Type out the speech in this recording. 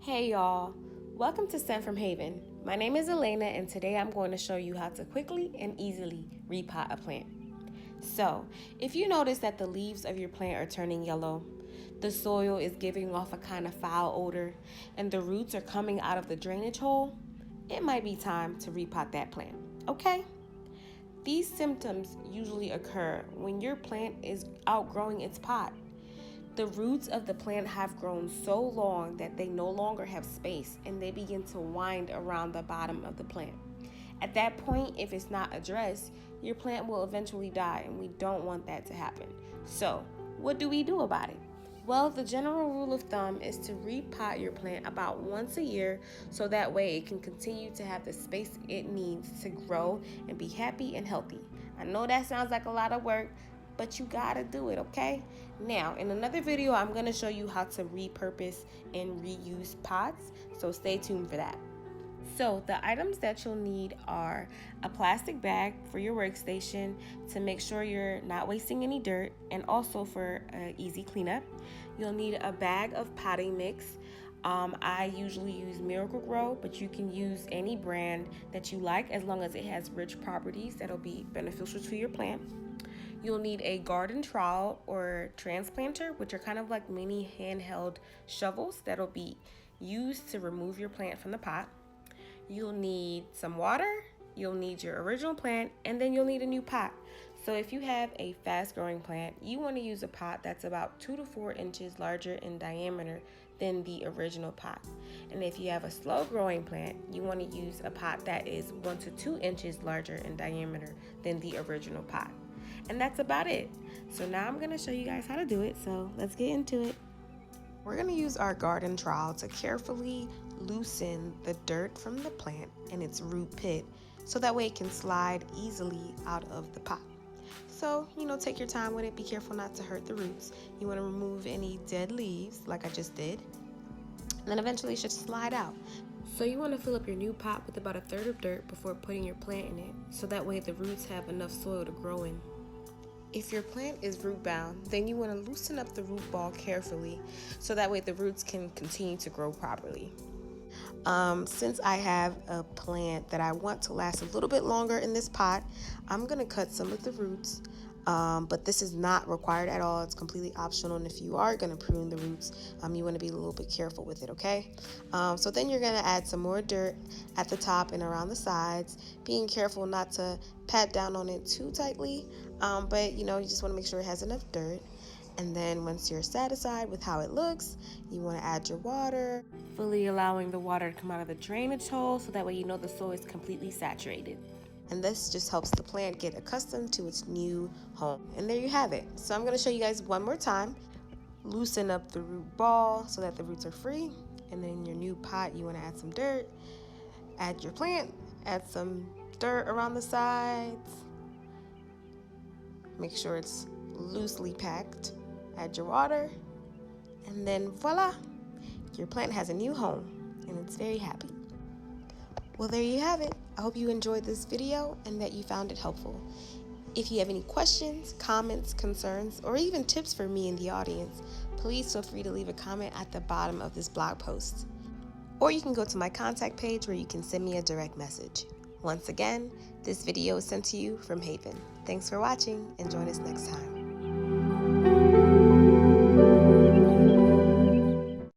Hey y'all, welcome to Sent from Haven. My name is Elena and today I'm going to show you how to quickly and easily repot a plant. So, if you notice that the leaves of your plant are turning yellow, the soil is giving off a kind of foul odor, and the roots are coming out of the drainage hole, it might be time to repot that plant, okay? These symptoms usually occur when your plant is outgrowing its pot. The roots of the plant have grown so long that they no longer have space and they begin to wind around the bottom of the plant. At that point, if it's not addressed, your plant will eventually die, and we don't want that to happen. So, what do we do about it? Well, the general rule of thumb is to repot your plant about once a year so that way it can continue to have the space it needs to grow and be happy and healthy. I know that sounds like a lot of work, but you gotta do it, okay? Now, in another video, I'm gonna show you how to repurpose and reuse pots, so stay tuned for that. So the items that you'll need are a plastic bag for your workstation to make sure you're not wasting any dirt, and also for easy cleanup. You'll need a bag of potting mix. I usually use Miracle-Gro, but you can use any brand that you like as long as it has rich properties that'll be beneficial to your plant. You'll need a garden trowel or transplanter, which are kind of like mini handheld shovels that'll be used to remove your plant from the pot. You'll need some water, you'll need your original plant, and then you'll need a new pot. So if you have a fast growing plant, you want to use a pot that's about 2 to 4 inches larger in diameter than the original pot. And if you have a slow growing plant, you want to use a pot that is 1 to 2 inches larger in diameter than the original pot. And that's about it. So now I'm going to show you guys how to do it, so let's get into it. We're going to use our garden trowel to carefully loosen the dirt from the plant and its root pit so that way it can slide easily out of the pot. So, take your time with it. Be careful not to hurt the roots. You want to remove any dead leaves like I just did. And then eventually it should slide out. So you want to fill up your new pot with about 1/3 of dirt before putting your plant in it, so that way the roots have enough soil to grow in. If your plant is root bound, then you want to loosen up the root ball carefully so that way the roots can continue to grow properly. Since I have a plant that I want to last a little bit longer in this pot, I'm going to cut some of the roots, but this is not required at all. It's completely optional, and if you are going to prune the roots, you want to be a little bit careful with it, okay? So then you're going to add some more dirt at the top and around the sides, being careful not to pat down on it too tightly, but you just want to make sure it has enough dirt. And then once you're satisfied with how it looks, you want to add your water, fully allowing the water to come out of the drainage hole so that way the soil is completely saturated. And this just helps the plant get accustomed to its new home. And there you have it. So I'm going to show you guys one more time. Loosen up the root ball so that the roots are free. And then in your new pot, you want to add some dirt. Add your plant. Add some dirt around the sides. Make sure it's loosely packed. Add your water. And then voila! Your plant has a new home. And it's very happy. Well, there you have it. I hope you enjoyed this video and that you found it helpful. If you have any questions, comments, concerns, or even tips for me in the audience, please feel free to leave a comment at the bottom of this blog post. Or you can go to my contact page where you can send me a direct message. Once again, this video is sent to you from Haven. Thanks for watching and join us next time.